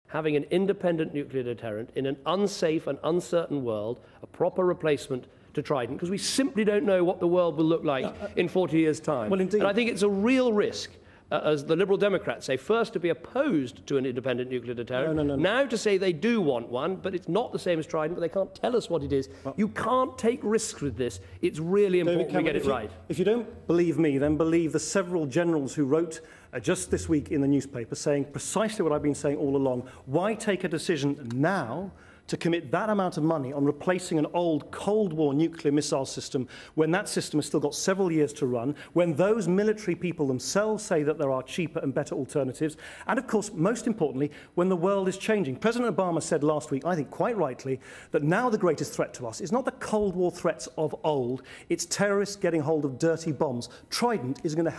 having an independent nuclear deterrent in an unsafe and uncertain world, a proper replacement to Trident, because we simply don't know what the world will look like in 40 years' time. Well, indeed. And I think it's a real risk, as the Liberal Democrats say, first to be opposed to an independent nuclear deterrent, No. now to say they do want one, but it's not the same as Trident, but they can't tell us what it is. Well, you can't take risks with this. It's really important we get it right. If you don't believe me, then believe the several generals who wrote just this week in the newspaper saying precisely what I've been saying all along. Why take a decision now to commit that amount of money on replacing an old Cold War nuclear missile system when that system has still got several years to run, when those military people themselves say that there are cheaper and better alternatives, and of course, most importantly, when the world is changing. President Obama said last week, I think quite rightly, that now the greatest threat to us is not the Cold War threats of old, it's terrorists getting hold of dirty bombs. Trident isn't going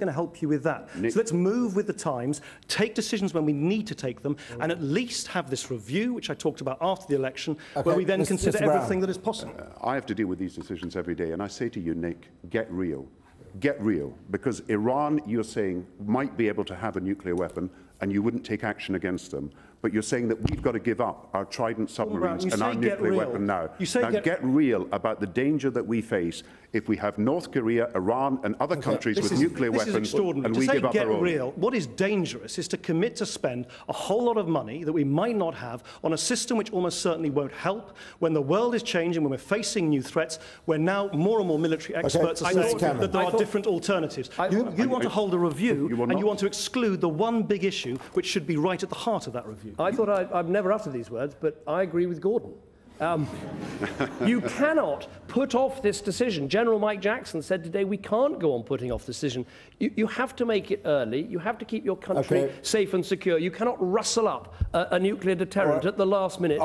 to help you with that. Nick, so let's move with the times, take decisions when we need to take them, and at least have this review, which I talked about after the election, where we then consider everything that is possible. I have to deal with these decisions every day, and I say to you, Nick, get real. Get real, because Iran, you're saying, might be able to have a nuclear weapon, and you wouldn't take action against them. But you're saying that we've got to give up our Trident submarines and our nuclear weapon now. Now get real about the danger that we face if we have North Korea, Iran and other countries with nuclear weapons and we give up our own. Real. What is dangerous is to commit to spend a whole lot of money that we might not have on a system which almost certainly won't help when the world is changing, when we're facing new threats, when now more and more military experts are saying that there are different alternatives. You want to hold a review and you want to exclude the one big issue which should be right at the heart of that review. I thought I've never uttered these words, but I agree with Gordon. You cannot put off this decision. General Mike Jackson said today we can't go on putting off the decision. You have to make it early. You have to keep your country safe and secure. You cannot rustle up a nuclear deterrent at the last minute.